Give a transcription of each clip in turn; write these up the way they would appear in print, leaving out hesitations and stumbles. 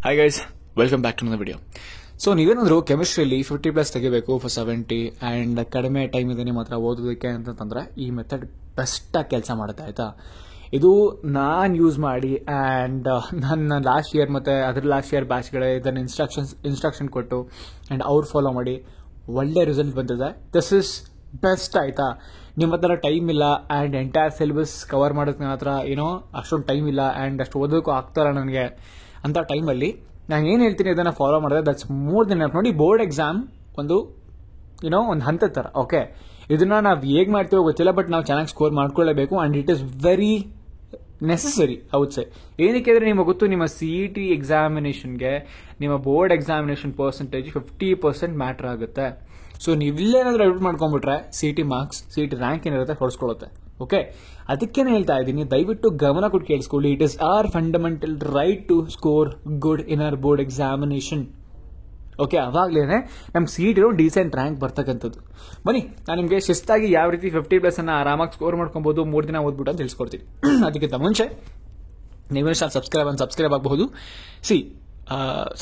Hi guys, welcome back to another video. So ನೀವೇನಾದರೂ ಕೆಮಿಸ್ಟ್ರಿಯಲ್ಲಿ 50+ ತೆಗಿಬೇಕು for 70 and ಕಡಿಮೆ time ಇದೆ ನಿಮ್ಮ ಹತ್ರ ಓದೋದಕ್ಕೆ ಅಂತಂದ್ರೆ ಈ ಮೆಥಡ್ ಬೆಸ್ಟಾಗಿ ಕೆಲಸ ಮಾಡುತ್ತೆ ಆಯಿತಾ. ಇದು ನಾನು ಯೂಸ್ ಮಾಡಿ ಆ್ಯಂಡ್ ನನ್ನ ಲಾಸ್ಟ್ ಇಯರ್ ಮತ್ತು ಅದ್ರ ಲಾಸ್ಟ್ ಇಯರ್ ಬ್ಯಾಚ್ಗಳೇ ಇದನ್ನು ಇನ್ಸ್ಟ್ರಕ್ಷನ್ ಕೊಟ್ಟು ಆ್ಯಂಡ್ ಅವ್ರು ಫಾಲೋ ಮಾಡಿ ಒಳ್ಳೆ ರಿಸಲ್ಟ್ ಬಂದಿದೆ. ದಿಸ್ ಇಸ್ ಬೆಸ್ಟ್ ಆಯಿತಾ. ನಿಮ್ಮ ಹತ್ರ ಟೈಮ್ ಇಲ್ಲ ಆ್ಯಂಡ್ ಎಂಟೈರ್ ಸಿಲೆಬಸ್ ಕವರ್ ಮಾಡೋಕ್ಕೆ ನನ್ನ ಹತ್ರ ಅಷ್ಟೊಂದು ಟೈಮ್ ಇಲ್ಲ ಆ್ಯಂಡ್ ಅಷ್ಟು ಓದೋಕ್ಕೂ ಆಗ್ತಾಯಿಲ್ಲ ನನಗೆ ಅಂಥ ಟೈಮಲ್ಲಿ ನಾನು ಏನು ಹೇಳ್ತೀನಿ ಅದನ್ನು ಫಾಲೋ ಮಾಡಿದ್ರೆ ದಟ್ಸ್ ಮೋರ್ ದೆನ್ ಎನಫ್. ನೋಡಿ, ಬೋರ್ಡ್ ಎಕ್ಸಾಮ್ ಒಂದು ಹಂತದ ಥರ. ಓಕೆ, ಇದನ್ನು ನಾವು ಹೇಗೆ ಮಾಡ್ತೀವೋ ಗೊತ್ತಿಲ್ಲ, ಬಟ್ ನಾವು ಚೆನ್ನಾಗಿ ಸ್ಕೋರ್ ಮಾಡ್ಕೊಳ್ಳೇಬೇಕು and it is very necessary would say. ಏನಕ್ಕೆ ಅಂದರೆ ನಿಮಗೆ ಗೊತ್ತು, ನಿಮ್ಮ CET ಎಕ್ಸಾಮಿನೇಷನ್ಗೆ ನಿಮ್ಮ ಬೋರ್ಡ್ ಎಕ್ಸಾಮಿನೇಷನ್ ಪರ್ಸೆಂಟೇಜ್ 50% ಮ್ಯಾಟ್ರ್ ಆಗುತ್ತೆ. ಸೊ ನೀವಿಲ್ಲೇನಾದರೂ ಅಡ್ಮಿಟ್ ಮಾಡ್ಕೊಂಡ್ಬಿಟ್ರೆ CET ಮಾರ್ಕ್ಸ್, CET ರ್ಯಾಂಕ್ ಏನಿರುತ್ತೆ ಹೊಡೆಸ್ಕೊಳ್ಳುತ್ತೆ. ಓಕೆ, ಅದಕ್ಕೇನೆ ಹೇಳ್ತಾ ಇದ್ದೀನಿ, ದಯವಿಟ್ಟು ಗಮನ ಕೊಟ್ಟು ಕೇಳಿಸ್ಕೊಳ್ಳಿ. It is our fundamental right to score good in our board examination. Okay, ಅವಾಗಲೇ ನಮ್ಮ CET ಡೀಸೆಂಟ್ ರ್ಯಾಂಕ್ ಬರ್ತಕ್ಕಂಥದ್ದು. ಬನ್ನಿ, ನಾನು ನಿಮಗೆ ಶಿಸ್ತಾಗಿ ಯಾವ ರೀತಿ 50+ ಆರಾಮಾಗಿ ಸ್ಕೋರ್ ಮಾಡ್ಕೊಬೋದು 3 ದಿನ ಓದ್ಬಿಟ್ಟು ಅಂತ ತಿಳಿಸ್ಕೊಡ್ತೀನಿ. ಅದಕ್ಕಿಂತ ಮುಂಚೆ ನೀವೇನು ಸಬ್ಸ್ಕ್ರೈಬ್ ಆಗಬಹುದು.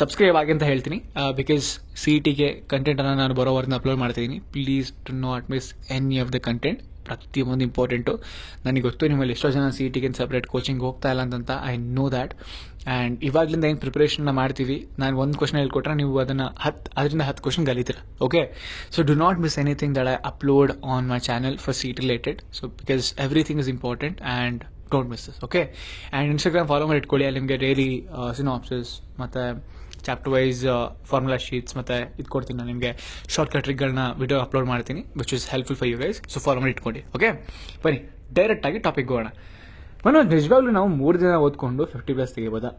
ಸಬ್ಸ್ಕ್ರೈಬ್ ಆಗಿ ಅಂತ ಹೇಳ್ತೀನಿ, ಬಿಕಾಸ್ CETಗೆ ಕಂಟೆಂಟನ್ನು ನಾನು ಬರೋವರೆಗೆ ಅಪ್ಲೋಡ್ ಮಾಡ್ತಿದ್ದೀನಿ. Please do not miss any of the content. ಪ್ರತಿಯೊಂದು ಇಂಪಾರ್ಟೆಂಟು. ನನಗೆ ಗೊತ್ತು ನಿಮ್ಮಲ್ಲಿ ಎಷ್ಟೋ ಜನ CETಗೆ ಸಪ್ರೇಟ್ ಕೋಚಿಂಗ್ ಹೋಗ್ತಾ ಇಲ್ಲ ಅಂತ. I know that. ಆ್ಯಂಡ್ ಇವಾಗಲಿಂದ ಏನು ಪ್ರಿಪ್ರೇಷನ್ನ ಮಾಡ್ತೀವಿ, ನಾನು ಒಂದು ಕ್ವಶನ್ ಹೇಳ್ಕೊಟ್ರೆ ನೀವು ಅದನ್ನು 10 ಕ್ವಶನ್ ಕಲಿತೀರ. Okay, so do not miss anything that I upload on my channel for CET related. So because everything is important and don't miss this. Okay, and Instagram follow ಮಾಡಿ ಇಟ್ಕೊಳ್ಳಿ. ಅಲ್ಲಿ ನಿಮಗೆ ಡೈಲಿ ಸಿನಾಪ್ಸಿಸ್ ಮತ್ತು chapter wise formula sheets ಮತ್ತು ಇದು ಕೊಡ್ತೀನಿ. ನಾನು ನಿಮಗೆ ಶಾರ್ಟ್ಕಟ್ ಟ್ರಿಕ್ಗಳನ್ನ ವಿಡಿಯೋ ಅಪ್ಲೋಡ್ ಮಾಡ್ತೀನಿ, which is helpful for you guys. So follow ಮಾಡಿ ಇಟ್ಕೊಂಡು. ಓಕೆ, ಬನ್ನಿ ಡೈರೆಕ್ಟಾಗಿ ಟಾಪಿಕ್ ಹೋಗೋಣ. ನಿಜವಾಗ್ಲೂ ನಾವು 3 ದಿನ ಓದ್ಕೊಂಡು 50+ ತೆಗಿಬೋದಾ?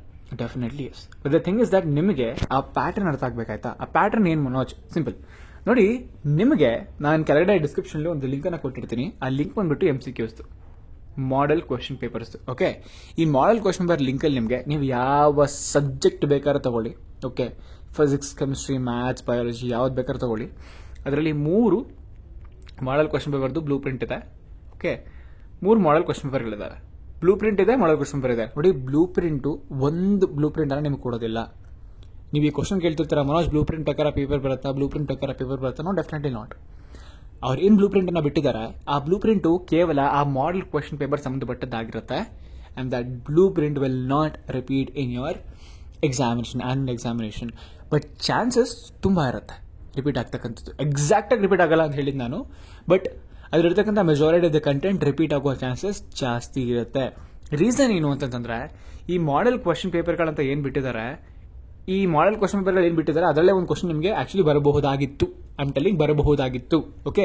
Definitely yes. But the thing is that ನಿಮಗೆ ಆ ಪ್ಯಾಟರ್ನ್ ಅರ್ಥ ಆಗಬೇಕಾಯ್ತಾ. ಆ ಪ್ಯಾಟರ್ನ್ ಏನು ಮನೋಜ್? ಸಿಂಪಲ್ ನೋಡಿ, ನಿಮಗೆ ನಾನು ಕೆಳಗಡೆ ಡಿಸ್ಕ್ರಿಪ್ಷನ್ಲಿ ಒಂದು ಲಿಂಕನ್ನು ಕೊಟ್ಟಿರ್ತೀನಿ. ಆ ಲಿಂಕ್ ಬಂದ್ಬಿಟ್ಟು MCQs model question papers. Okay, ಈ ಮಾಡೆಲ್ ಕ್ವಶನ್ ಪೇಪರ್ ಲಿಂಕಲ್ಲಿ ನಿಮಗೆ ನೀವು ಯಾವ ಸಬ್ಜೆಕ್ಟ್ ಬೇಕಾದ್ರೂ ತಗೊಳ್ಳಿ. Okay, physics, chemistry, maths, biology ಯಾವ್ದು ಬೇಕಾದ್ರೂ ತಗೊಳ್ಳಿ. ಅದರಲ್ಲಿ 3 ಮಾಡೆಲ್ ಕ್ವಶನ್ ಪೇಪರ್ದು ಬ್ಲೂ ಪ್ರಿಂಟ್ ಇದೆ. ಓಕೆ, 3 ಮಾಡೆಲ್ ಕ್ವಶನ್ ಪೇಪರ್ಗಳಿದ್ದಾವೆ. ಬ್ಲೂ ಪ್ರಿಂಟ್ ಇದೆ, ಮಾಡೆಲ್ ಕ್ವಶನ್ ಪೇಪರ್ ಇದೆ. ನೋಡಿ, ಬ್ಲೂ ಪ್ರಿಂಟು ಒಂದು ಬ್ಲೂ ಪ್ರಿಂಟ್ ಅನ್ನ ನಿಮ್ಗೆ ಕೊಡೋದಿಲ್ಲ. ನೀವು ಈ ಕ್ವಶನ್ ಕೇಳ್ತಿರ್ತೀರ, ಮನೋಜ್ ಬ್ಲೂ ಪ್ರಿಂಟ್ ಪ್ರಕಾರ ಪೇಪರ್ ಬರುತ್ತಾ, ಬ್ಲೂ ಪ್ರಿಂಟ್ ಪ್ರಕಾರ ಪೇಪರ್ ಬರುತ್ತಾ? No, definitely not. ಅವ್ರು ಏನು ಬ್ಲೂ ಪ್ರಿಂಟನ್ನು ಬಿಟ್ಟಿದ್ದಾರೆ, ಆ ಬ್ಲೂ ಪ್ರಿಂಟು ಕೇವಲ ಆ ಮಾಡೆಲ್ ಕ್ವಶನ್ ಪೇಪರ್ ಸಂಬಂಧಪಟ್ಟದ್ದಾಗಿರುತ್ತೆ. And that blueprint will not repeat in your examination. But chances ತುಂಬ ಇರುತ್ತೆ ರಿಪೀಟ್ ಆಗ್ತಕ್ಕಂಥದ್ದು. ಎಕ್ಸಾಕ್ಟಾಗಿ ರಿಪೀಟ್ ಆಗಲ್ಲ ಅಂತ ಹೇಳಿದ್ದು ನಾನು, ಬಟ್ ಅದರರ್ತಕ್ಕಂಥ majority of the content repeat ಆಗುವ ಚಾನ್ಸಸ್ ಜಾಸ್ತಿ ಇರುತ್ತೆ. ರೀಸನ್ ಏನು ಅಂತಂದ್ರೆ, ಈ ಮಾಡೆಲ್ ಕ್ವಶನ್ ಪೇಪರ್ಗಳಂತ ಏನು ಬಿಟ್ಟಿದ್ದಾರೆ, ಈ ಮಾಡೆಲ್ ಕ್ವಶನ್ ಪೇಪರ್ ಏನು ಬಿಟ್ಟಿದ್ದಾರೆ, ಅದರಲ್ಲೇ ಒಂದು ಕ್ವಶನ್ ನಿಮಗೆ ಆಕ್ಚುಲಿ ಬರಬಹುದಾಗಿತ್ತು. ಬರಬಹುದಾಗಿತ್ತು. Okay,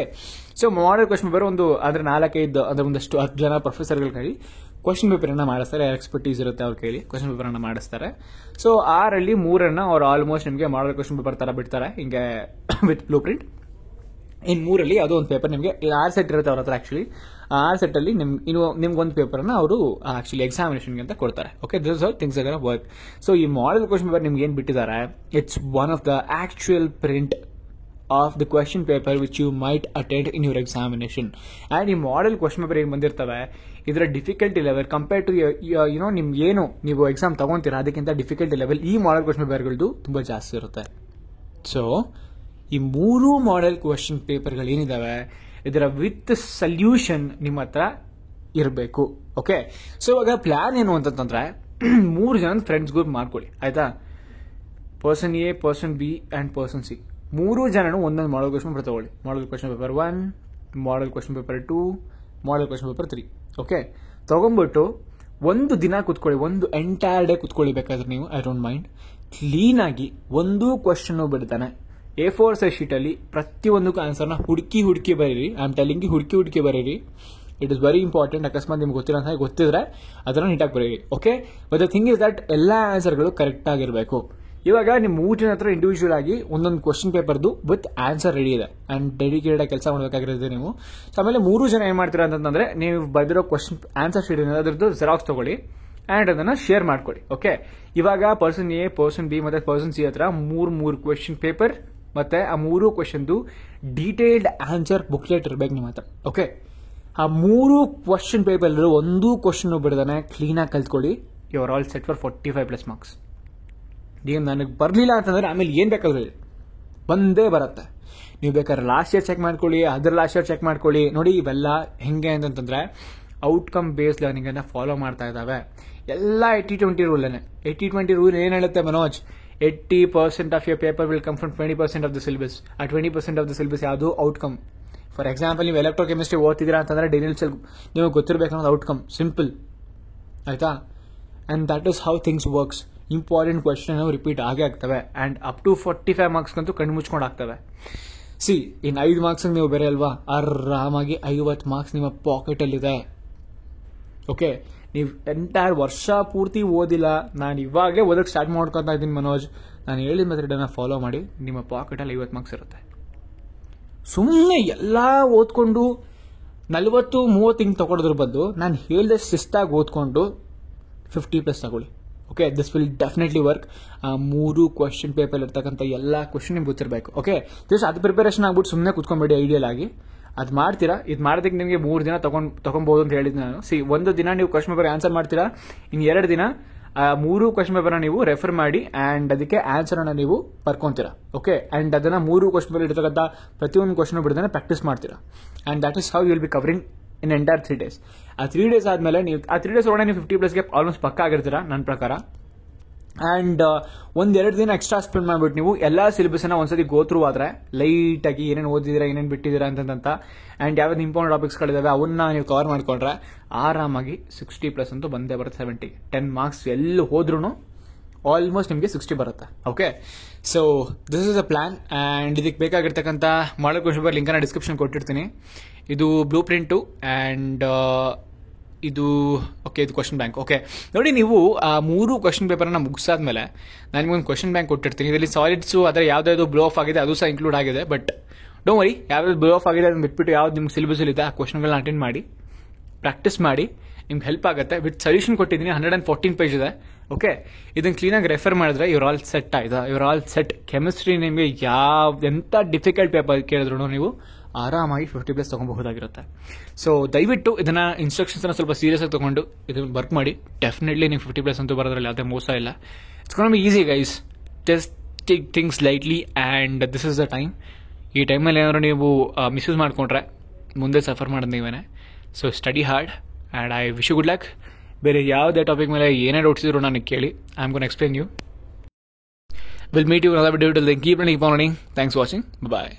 so model question paper ಒಂದು ಅದರ 4-5 ಅದರ ಒಂದಷ್ಟು 10 ಜನ ಪ್ರೊಫೆಸರ್ಗಳ ಕೈಲಿ ಕ್ವಶನ್ ಪೇಪರನ್ನ ಮಾಡಿಸ್ತಾರೆ. ಎಕ್ಸ್ಪರ್ಟೀಸ್ ಇರುತ್ತೆ ಅವ್ರ ಕೈಲಿ ಕ್ವಶನ್ ಪೇಪರನ್ನ ಮಾಡಿಸ್ತಾರೆ. ಸೊ 6ರಲ್ಲಿ 3 ಅವ್ರು ಆಲ್ಮೋಸ್ಟ್ ನಿಮಗೆ ಮಾಡೆಲ್ ಕ್ವಶನ್ ಪೇಪರ್ ತರ ಬಿಡ್ತಾರೆ, ಹಿಂಗೆ ವಿತ್ ಬ್ಲೂ ಪ್ರಿಂಟ್. ಇನ್ನು 3ರಲ್ಲಿ ಅದು ಒಂದು ಪೇಪರ್ ನಿಮಗೆ 6 ಸೆಟ್ ಇರುತ್ತೆ ಅವ್ರ ಹತ್ರ. ಆಕ್ಚುಲಿ 6 ಸೆಟ್ಟಲ್ಲಿ ನಿಮ್ಗೊಂದು ಪೇಪರ್ನ ಅವರು ಆಕ್ಚುಲಿ ಎಕ್ಸಾಮಿನೇಷನ್ಗೆ ಅಂತ ಕೊಡ್ತಾರೆ. Okay, this all things are work. So ಈ ಮಾಡೆಲ್ ಕ್ವಶನ್ ಪೇಪರ್ ನಿಮ್ಗೆ ಏನು ಬಿಟ್ಟಿದ್ದಾರೆ, it's one of the actual print of the question paper which you might attend in your examination. And ಈ ಮಾಡೆಲ್ ಕ್ವಶನ್ ಪೇಪರ್ ಏನು ಬಂದಿರ್ತವೆ, ಇದರ difficulty level compare to ನಿಮ್ಗೇನು ನೀವು ಎಕ್ಸಾಮ್ ತಗೊಂತೀರಾ ಅದಕ್ಕಿಂತ ಡಿಫಿಕಲ್ಟಿ ಲೆವೆಲ್ ಈ ಮಾಡೆಲ್ ಕ್ವಶನ್ ಪೇಪರ್ಗಳದ್ದು ತುಂಬ ಜಾಸ್ತಿ ಇರುತ್ತೆ. ಸೊ ಈ 3 ಮಾಡೆಲ್ ಕ್ವಶನ್ ಪೇಪರ್ಗಳು ಏನಿದಾವೆ, ಇದರ ವಿತ್ ಸಲ್ಯೂಷನ್ ನಿಮ್ಮ ಹತ್ರ ಇರಬೇಕು. ಓಕೆ, ಸೊ ಇವಾಗ ಪ್ಲಾನ್ ಏನು ಅಂತಂದ್ರೆ 3 ಜನ ಫ್ರೆಂಡ್ಸ್ ಗ್ರೂಪ್ ಮಾಡ್ಕೊಳ್ಳಿ ಆಯ್ತಾ. Person A, person B and person C, 3 ಜನನು ಒಂದೊಂದು ಮಾಡೆಲ್ ಕ್ವಶನ್ ಪೇಪರ್ ತಗೊಳ್ಳಿ. Model question paper 1, model question paper 2, model question paper 3. Okay, ತಗೊಂಡ್ಬಿಟ್ಟು ಒಂದು ದಿನ ಕುತ್ಕೊಳ್ಳಿ, ಒಂದು ಎಂಟೈರ್ ಡೇ ಕುತ್ಕೊಳ್ಳಿ ಬೇಕಾದ್ರೆ ನೀವು. I don't mind. ಕ್ಲೀನಾಗಿ ಒಂದು ಕ್ವಶನ್ ಬಿಡ್ತಾನೆ A4 ಸೈಜ್ ಶೀಟಲ್ಲಿ ಪ್ರತಿಯೊಂದಕ್ಕೂ ಆನ್ಸರ್ನ ಹುಡುಕಿ ಬರೀರಿ. ಐ ಆಮ್ ಟೆಲಿಂಗ್ ಯು, ಹುಡುಕಿ ಬರೀರಿ. It is very important. ಅಕಸ್ಮಾತ್ ನಿಮ್ಗೆ ಗೊತ್ತಿದ್ರೆ ಅದನ್ನು ನೀಟಾಗಿ ಬರೀರಿ. Okay, but the thing is that ಎಲ್ಲ ಆನ್ಸರ್ಗಳು ಕರೆಕ್ಟ್ ಆಗಿರಬೇಕು. ಇವಾಗ ನಿಮ್ಮ 3 ಜನ ಹತ್ರ ಇಂಡಿವಿಜುವಲ್ ಆಗಿ ಒಂದೊಂದು ಕ್ವಶನ್ ಪೇಪರ್ದು ವಿತ್ ಆನ್ಸರ್ ರೆಡಿ ಇದೆ ಆ್ಯಂಡ್ ಡೆಡಿಕೇಟೆಡ್ ಆಗಿ ಕೆಲಸ ಮಾಡಬೇಕಾಗಿರುತ್ತೆ ನೀವು. ಸೊ ಆಮೇಲೆ 3 ಜನ ಏನು ಮಾಡ್ತೀರಾ ಅಂತಂದ್ರೆ, ನೀವು ಬರೆದಿರೋ ಕ್ವಶನ್ ಆನ್ಸರ್ ಶೀಟ್ ಅದರದ್ದು ಜೆರಾಕ್ಸ್ ತಗೊಳ್ಳಿ ಆ್ಯಂಡ್ ಅದನ್ನು ಶೇರ್ ಮಾಡ್ಕೊಳ್ಳಿ. ಓಕೆ, ಇವಾಗ ಪರ್ಸನ್ A, ಪರ್ಸನ್ B ಮತ್ತು ಪರ್ಸನ್ C ಹತ್ರ 3 ಕ್ವಶನ್ ಪೇಪರ್ ಮತ್ತೆ ಆ 3 ಕ್ವಶನ್ದು ಡೀಟೇಲ್ಡ್ ಆನ್ಸರ್ ಬುಕ್ಲೆಟ್ ಇರಬೇಕು ನಿಮ್ಮ ಹತ್ರ. ಓಕೆ, ಆ 3 ಕ್ವಶನ್ ಪೇಪರ್ ಒಂದು ಕ್ವಶನ್ ಬಿಡದಾನೆ ಕ್ಲೀನಾಗಿ ಕಲ್ತ್ಕೊಳ್ಳಿ. You are all set for 45+ marks. ನೀವು ನನಗೆ ಬರಲಿಲ್ಲ ಅಂತಂದರೆ ಆಮೇಲೆ ಏನು ಬೇಕಾದರೂ ಹೇಳಿ, ಬಂದೇ ಬರುತ್ತೆ. ನೀವು ಬೇಕಾದ್ರೆ ಲಾಸ್ಟ್ ಇಯರ್ ಚೆಕ್ ಮಾಡ್ಕೊಳ್ಳಿ, ಅದರ ಲಾಸ್ಟ್ ಇಯರ್ ಚೆಕ್ ಮಾಡ್ಕೊಳ್ಳಿ. ನೋಡಿ ಇವೆಲ್ಲ ಹೆಂಗೆ ಅಂತಂತಂದರೆ ಔಟ್ಕಮ್ ಬೇಸ್ಡ್ ಲರ್ನಿಂಗನ್ನು ಫಾಲೋ ಮಾಡ್ತಾ ಇದ್ದಾವೆ. ಎಲ್ಲ 80-20 ರೂಲೇ. 80-20 ರೂಲ್ ಏನು ಹೇಳುತ್ತೆ Manoj? 80% of your paper will come from 20% of the syllabus. ಆ 20% ಆಫ್ ದ ಸಿಲೆಬಸ್ ಯಾವುದು? ಔಟ್ಕಮ್. ಫಾರ್ ಎಕ್ಸಾಂಪಲ್, ನೀವು ಎಲೆಕ್ಟ್ರೋಕೆಮಿಸ್ಟ್ರಿ ಓದ್ತಿದ್ದೀರಾ ಅಂತಂದರೆ ಡಿನಿಲ್ಸಲ್ ನೀವು ಗೊತ್ತಿರಬೇಕು ಅನ್ನೋದು ಔಟ್ಕಮ್. ಸಿಂಪಲ್ ಆಯಿತಾ? And that is how things works. Important question repeat ಆಗೇ ಆಗ್ತವೆ. ಆ್ಯಂಡ್ ಅಪ್ ಟು 45 ಮಾರ್ಕ್ಸ್ಗಂತೂ ಕಣ್ಣು ಮುಚ್ಕೊಂಡು ಆಗ್ತವೆ. ಇನ್ನು 5 ಮಾರ್ಕ್ಸ್ ನೀವು ಬೇರೆ ಅಲ್ವಾ, ಆರಾಮಾಗಿ 50 ಮಾರ್ಕ್ಸ್ ನಿಮ್ಮ ಪಾಕೆಟಲ್ಲಿದೆ. ಓಕೆ, ನೀವು ಎಂಟೈರ್ ವರ್ಷ ಪೂರ್ತಿ ಓದಿಲ್ಲ, ನಾನು ಇವಾಗಲೇ ಓದಕ್ಕೆ ಸ್ಟಾರ್ಟ್ ಮಾಡ್ಕೊತಾ ಇದ್ದೀನಿ ಮನೋಜ್, ನಾನು ಹೇಳಿದ ಮೆಥಡನ್ನು ಫಾಲೋ ಮಾಡಿ, ನಿಮ್ಮ ಪಾಕೆಟಲ್ಲಿ 50 ಮಾರ್ಕ್ಸ್ ಇರುತ್ತೆ. ಸುಮ್ಮನೆ ಎಲ್ಲ ಓದ್ಕೊಂಡು 40-30 ಹಿಂಗೆ ತಗೊಳೋದ್ರ ಬದಲು ನಾನು ಹೇಳಿದಷ್ಟು ಶಿಸ್ತಾಗಿ ಓದ್ಕೊಂಡು 50+ ತಗೊಳ್ಳಿ. Okay, this will definitely work. 3 question paper ಇರ್ತಕ್ಕಂಥ ಎಲ್ಲ ಕ್ವಶನ್ ನಿಮ್ಗೆ ಗೊತ್ತಿರಬೇಕು. ಓಕೆ, ಜಸ್ಟ್ ಅದು ಪ್ರಿಪರೇಷನ್ ಆಗ್ಬಿಟ್ಟು ಸುಮ್ಮನೆ ಕೂತ್ಕೊಂಬೇಡಿ. ಐಡಿಯಲ್ ಆಗಿ ಅದು ಮಾಡ್ತೀರಾ. ಇದು ಮಾಡೋದಕ್ಕೆ ನಿಮಗೆ 3 ದಿನ ತಗೊಬೋದು ಅಂತ ಹೇಳಿದ್ದೆ ನಾನು. ಒಂದು ದಿನ ನೀವು ಕ್ವಶನ್ ಪೇಪರ್ ಆನ್ಸರ್ ಮಾಡ್ತೀರಾ, ಇನ್ನು 2 ದಿನ 3 ಕ್ವಶನ್ ಪೇಪರ್ನ ನೀವು ರೆಫರ್ ಮಾಡಿ ಆ್ಯಂಡ್ ಅದಕ್ಕೆ ಆನ್ಸರ್ನ ನೀವು ಬರ್ಕೊಂತೀರಾ. ಓಕೆ, ಆ್ಯಂಡ್ ಅದನ್ನು 3 ಕ್ವಶನ್ ಪೇಪರ್ ಇರ್ತಕ್ಕಂಥ ಪ್ರತಿಯೊಂದು ಕ್ವಶನ್ ಬಿಡದೇ ಪ್ರಾಕ್ಟೀಸ್ ಮಾಡ್ತೀರಾ. And that is how you will be covering in entire 3 days. ಆ 3 days ಆದಮೇಲೆ ನೀವು ಆ 3 days ಒಳಗಡೆ ನೀವು 50+ಗೆ ಆಲ್ಮೋಸ್ಟ್ ಪಕ್ಕ ಆಗಿರ್ತೀರಾ ನನ್ನ ಪ್ರಕಾರ. ಆ್ಯಂಡ್ 1-2 ದಿನ ಎಕ್ಸ್ಟ್ರಾ ಸ್ಪೆಂಡ್ ಮಾಡಿಬಿಟ್ಟು ನೀವು ಎಲ್ಲ ಸಿಲೆಬಸ್ನ ಒಂದ್ಸತಿ ಗೋ ಥ್ರೂ ಆದರೆ ಲೈಟಾಗಿ ಏನೇನು ಓದಿದ್ದೀರಾ, ಏನೇನು ಬಿಟ್ಟಿದ್ದೀರಾ ಅಂತಂತ, ಆ್ಯಂಡ್ ಯಾವ್ದು ಇಂಪಾರ್ಟೆಂಟ್ ಟಾಪಿಕ್ಸ್ಗಳಿದ್ದಾವೆ ಅವನ್ನ ನೀವು ಕವರ್ ಮಾಡ್ಕೊಂಡ್ರೆ ಆರಾಮಾಗಿ 60+ ಅಂತೂ ಬಂದೇ ಬರುತ್ತೆ. 70 10 ಮಾರ್ಕ್ಸ್ ಎಲ್ಲಿ ಹೋದ್ರೂ ಆಲ್ಮೋಸ್ಟ್ ನಿಮಗೆ 60 ಬರುತ್ತೆ. Okay, so this is a plan. And ಇದಕ್ಕೆ ಬೇಕಾಗಿರ್ತಕ್ಕಂಥ ಮಾಡಲ್ ಕ್ವಶನ್ ಪೇಪರ್ ಲಿಂಕನ್ನು ಡಿಸ್ಕ್ರಿಪ್ಷನ್ ಕೊಟ್ಟಿರ್ತೀನಿ. ಇದು ಬ್ಲೂ ಪ್ರಿಂಟು ಆ್ಯಂಡ್ ಇದು ಕ್ವಶನ್ ಬ್ಯಾಂಕ್. ಓಕೆ, ನೋಡಿ ನೀವು ಆ 3 ಕ್ವಶನ್ ಪೇಪರ್ನ ಮುಗಿಸಾದ್ಮೇಲೆ ನಾನು ನಿಮಗೊಂದು ಕ್ವಶನ್ ಬ್ಯಾಂಕ್ ಕೊಟ್ಟಿರ್ತೀನಿ. ಇದರಲ್ಲಿ ಸಾಲಿಡ್ಸು ಅದರ ಯಾವುದಾದ್ರು ಬ್ಲೋ ಆಫ್ ಆಗಿದೆ ಅದು ಸಹ ಇನ್ಕ್ಲೂಡ್ ಆಗಿದೆ. ಬಟ್ ಡೋಂಟ್ ವರಿ, ಯಾವ್ದಾದ್ರು ಬ್ಲೋ ಆಫ್ ಆಗಿದೆ ಅದನ್ನು ಬಿಟ್ಬಿಟ್ಟು ಯಾವ್ದು ನಿಮ್ಗೆ ಸಿಲೆಬಸ್ಸಲ್ಲಿದೆ ಆ ಕ್ವಶನ್ಗಳನ್ನ ಅಟೆಂಡ್ ಮಾಡಿ, ಪ್ರಾಕ್ಟೀಸ್ ಮಾಡಿ, ನಿಮ್ಗೆ ಹೆಲ್ಪ್ ಆಗುತ್ತೆ. ವಿತ್ ಸೊಲ್ಯೂಷನ್ ಕೊಟ್ಟಿದ್ದೀನಿ. 114 ಪೇಜ್ ಇದೆ. ಓಕೆ, ಇದನ್ನು ಕ್ಲೀನಾಗಿ ರೆಫರ್ ಮಾಡಿದ್ರೆ ಇವ್ರ ಆಲ್ ಸೆಟ್ ಆಯ್ತಾ? ಇವ್ರ ಆಲ್ ಸೆಟ್. ಕೆಮಿಸ್ಟ್ರಿ ನಿಮಗೆ ಎಂಥ ಡಿಫಿಕಲ್ಟ್ ಪೇಪರ್ ಕೇಳಿದ್ರು ನೀವು ಆರಾಮಾಗಿ 50+ ತೊಗೊಬಹುದಾಗಿರುತ್ತೆ. ಸೊ ದಯವಿಟ್ಟು ಇದನ್ನು ಇನ್ಸ್ಟ್ರಕ್ಷನ್ಸ್ನ ಸ್ವಲ್ಪ ಸೀರಿಯಸ್ ಆಗಿ ತೊಗೊಂಡು ಇದನ್ನು ವರ್ಕ್ ಮಾಡಿ. ಡೆಫಿನೆಟ್ಲಿ ನೀವು 50+ ಅಂತೂ ಬರೋದ್ರಲ್ಲಿ ಯಾವುದೇ ಮೋಸ ಇಲ್ಲ. It's gonna be easy guys. Just take things lightly and this is the time. ಈ ಟೈಮಲ್ಲಿ ಏನಾದ್ರು ನೀವು ಮಿಸ್ಯೂಸ್ ಮಾಡಿಕೊಂಡ್ರೆ ಮುಂದೆ ಸಫರ್ ಮಾಡೋದು ನೀವೇ. So study hard and I wish you good luck. ಬೇರೆ ಯಾವುದೇ ಟಾಪಿಕ್ ಮೇಲೆ ಏನೇ ಡೌಟ್ಸ್ ಇದ್ರು ನನಗೆ ಕೇಳಿ. I am gonna explain you. Will meet you another video. Till then, keep learning, keep on learning. Thanks for watching. Bye bye.